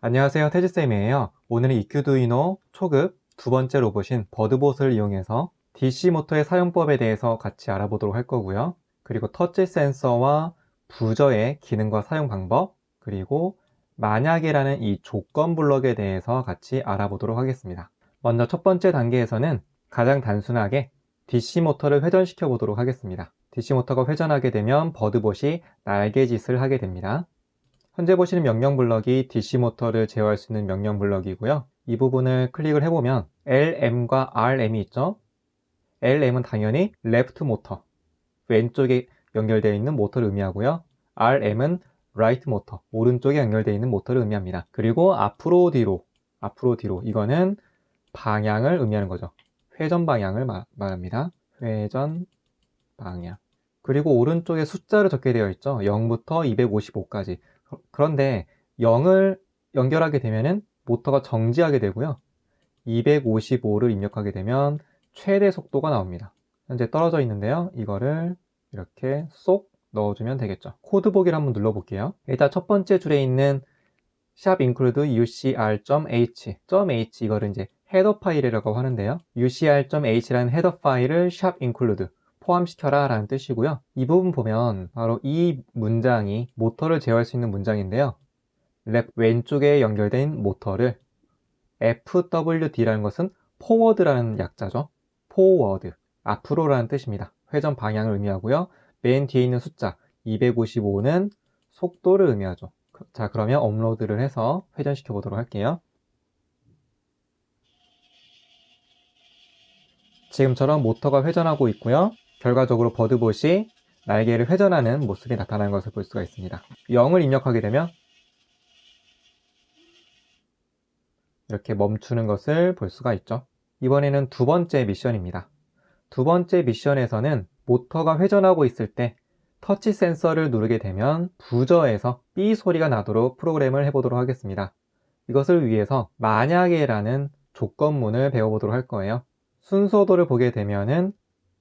안녕하세요, 태지쌤이에요. 오늘은 이큐두이노 초급 두 번째 로봇인 버드봇을 이용해서 DC 모터의 사용법에 대해서 같이 알아보도록 할 거고요. 그리고 터치 센서와 부저의 기능과 사용 방법, 그리고 만약에라는 이 조건 블럭에 대해서 같이 알아보도록 하겠습니다. 먼저 첫 번째 단계에서는 가장 단순하게 DC 모터를 회전시켜 보도록 하겠습니다. DC 모터가 회전하게 되면 버드봇이 날개짓을 하게 됩니다. 현재 보시는 명령 블럭이 DC 모터를 제어할 수 있는 명령 블럭이고요. 이 부분을 클릭을 해보면 LM과 RM이 있죠. LM은 당연히 레프트 모터, 왼쪽에 연결되어 있는 모터를 의미하고요. RM은 라이트 모터, 오른쪽에 연결되어 있는 모터를 의미합니다. 그리고 앞으로 뒤로 이거는 방향을 의미하는 거죠. 회전 방향을 말합니다. 회전 방향. 그리고 오른쪽에 숫자를 적게 되어 있죠. 0부터 255까지. 그런데 0을 연결하게 되면은 모터가 정지하게 되고요. 255를 입력하게 되면 최대 속도가 나옵니다. 현재 떨어져 있는데요. 이거를 이렇게 쏙 넣어주면 되겠죠. 코드 보기를 한번 눌러볼게요. 일단 첫 번째 줄에 있는 샵 include ucr.h 이거를 이제 헤더 파일이라고 하는데요. ucr.h라는 헤더 파일을 샵 include 포함시켜라 라는 뜻이고요. 이 부분 보면 바로 이 문장이 모터를 제어할 수 있는 문장인데요. 왼쪽에 연결된 모터를 FWD라는 것은 포워드라는 약자죠. 포워드, 앞으로라는 뜻입니다. 회전 방향을 의미하고요. 맨 뒤에 있는 숫자 255는 속도를 의미하죠. 자, 그러면 업로드를 해서 회전시켜 보도록 할게요. 지금처럼 모터가 회전하고 있고요. 결과적으로 버드봇이 날개를 회전하는 모습이 나타나는 것을 볼 수가 있습니다. 0을 입력하게 되면 이렇게 멈추는 것을 볼 수가 있죠. 이번에는 두 번째 미션입니다. 두 번째 미션에서는 모터가 회전하고 있을 때 터치 센서를 누르게 되면 부저에서 삐 소리가 나도록 프로그램을 해보도록 하겠습니다. 이것을 위해서 만약에라는 조건문을 배워보도록 할 거예요. 순서도를 보게 되면은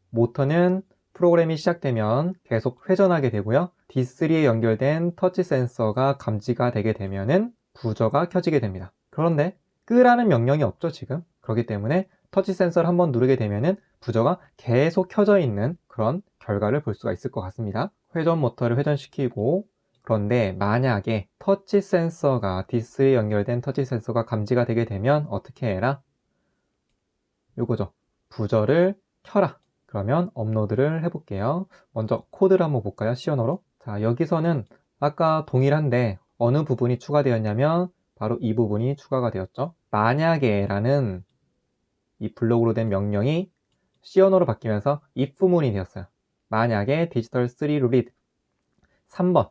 모터는 프로그램이 시작되면 계속 회전하게 되고요. D3에 연결된 터치 센서가 감지가 되게 되면은 부저가 켜지게 됩니다. 그런데 끄라는 명령이 없죠, 지금. 그렇기 때문에 터치 센서를 한번 누르게 되면은 부저가 계속 켜져 있는 그런 결과를 볼 수가 있을 것 같습니다. 회전 모터를 회전시키고, 그런데 만약에 터치 센서가 D3에 연결된 터치 센서가 감지가 되게 되면 어떻게 해라? 요거죠. 부저를 켜라. 그러면 업로드를 해볼게요. 먼저 코드를 한번 볼까요? C 언어로. 자, 여기서는 아까 동일한데 어느 부분이 추가되었냐면 바로 이 부분이 추가가 되었죠. 만약에 라는 이 블록으로 된 명령이 C 언어로 바뀌면서 if문이 되었어요. 만약에 디지털 3 read 3번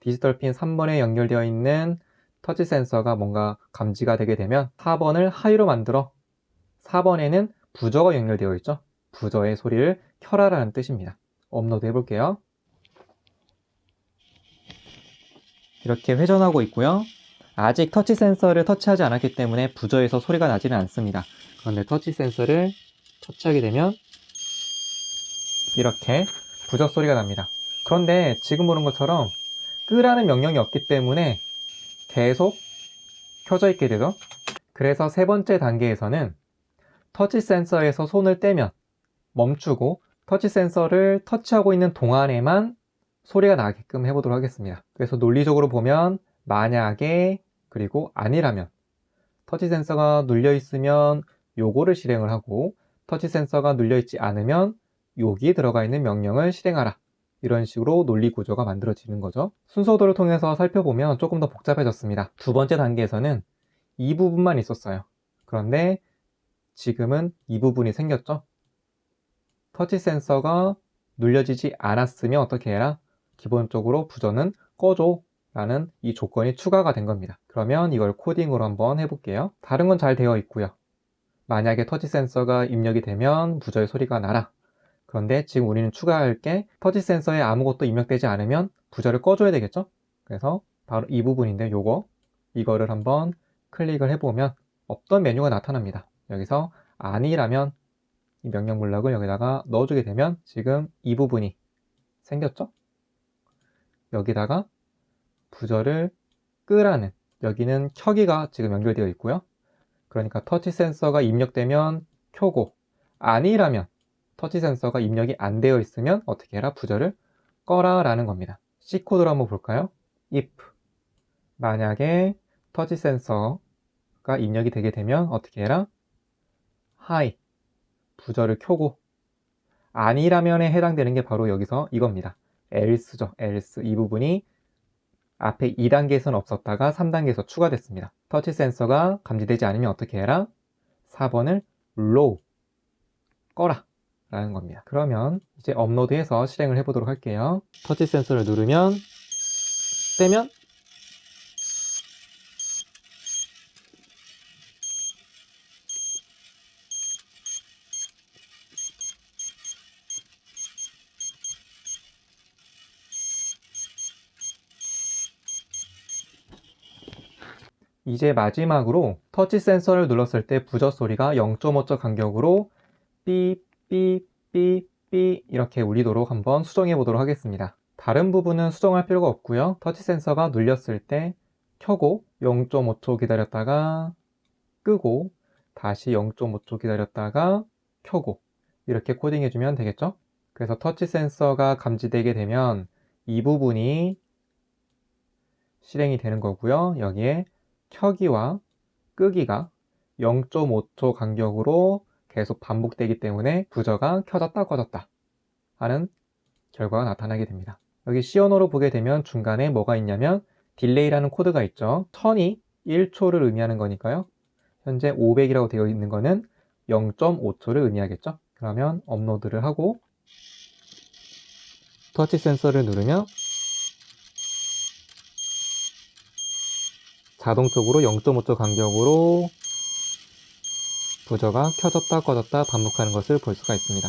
디지털 핀 3번에 연결되어 있는 터치 센서가 뭔가 감지가 되게 되면 4번을 하이로 만들어 4번에는 부저가 연결되어 있죠. 부저의 소리를 켜라라는 뜻입니다. 업로드 해볼게요. 이렇게 회전하고 있고요. 아직 터치 센서를 터치하지 않았기 때문에 부저에서 소리가 나지는 않습니다. 그런데 터치 센서를 터치하게 되면 이렇게 부저 소리가 납니다. 그런데 지금 보는 것처럼 끄라는 명령이 없기 때문에 계속 켜져 있게 되죠. 그래서 세 번째 단계에서는 터치 센서에서 손을 떼면 멈추고 터치 센서를 터치하고 있는 동안에만 소리가 나게끔 해보도록 하겠습니다. 그래서 논리적으로 보면 만약에 그리고 아니라면 터치 센서가 눌려 있으면 요거를 실행을 하고 터치 센서가 눌려 있지 않으면 여기 들어가 있는 명령을 실행하라. 이런 식으로 논리 구조가 만들어지는 거죠. 순서도를 통해서 살펴보면 조금 더 복잡해졌습니다. 두 번째 단계에서는 이 부분만 있었어요. 그런데 지금은 이 부분이 생겼죠. 터치 센서가 눌려지지 않았으면 어떻게 해라? 기본적으로 부저는 꺼줘 라는 이 조건이 추가가 된 겁니다. 그러면 이걸 코딩으로 한번 해볼게요. 다른 건 잘 되어 있고요. 만약에 터치 센서가 입력이 되면 부저의 소리가 나라. 그런데 지금 우리는 추가할 게 터치 센서에 아무것도 입력되지 않으면 부저를 꺼줘야 되겠죠? 그래서 바로 이 부분인데 이거를 한번 클릭을 해보면 없던 메뉴가 나타납니다. 여기서 아니라면 이 명령 문락을 여기다가 넣어주게 되면 지금 이 부분이 생겼죠? 여기다가 부저를 끄라는, 여기는 켜기가 지금 연결되어 있고요. 그러니까 터치 센서가 입력되면 켜고, 아니라면 터치 센서가 입력이 안 되어 있으면 어떻게 해라? 부저를 꺼라 라는 겁니다. C코드로 한번 볼까요? if 만약에 터치 센서가 입력이 되게 되면 어떻게 해라? high 부저를 켜고, 아니라면에 해당되는 게 바로 여기서 이겁니다. else죠. else 이 부분이 앞에 2단계에서는 없었다가 3단계에서 추가됐습니다. 터치 센서가 감지되지 않으면 어떻게 해라? 4번을 low 꺼라 라는 겁니다. 그러면 이제 업로드해서 실행을 해보도록 할게요. 터치 센서를 누르면, 떼면 이제 마지막으로 터치 센서를 눌렀을 때 부저 소리가 0.5초 간격으로 삐삐삐삐 이렇게 울리도록 한번 수정해 보도록 하겠습니다. 다른 부분은 수정할 필요가 없고요. 터치 센서가 눌렸을 때 켜고 0.5초 기다렸다가 끄고 다시 0.5초 기다렸다가 켜고 이렇게 코딩해 주면 되겠죠? 그래서 터치 센서가 감지되게 되면 이 부분이 실행이 되는 거고요. 여기에 켜기와 끄기가 0.5초 간격으로 계속 반복되기 때문에 부저가 켜졌다 꺼졌다 하는 결과가 나타나게 됩니다. 여기 C 언어로 보게 되면 중간에 뭐가 있냐면 딜레이라는 코드가 있죠. 1000이 1초를 의미하는 거니까요. 현재 500이라고 되어 있는 거는 0.5초를 의미하겠죠. 그러면 업로드를 하고 터치 센서를 누르면 자동적으로 0.5초 간격으로 부저가 켜졌다 꺼졌다 반복하는 것을 볼 수가 있습니다.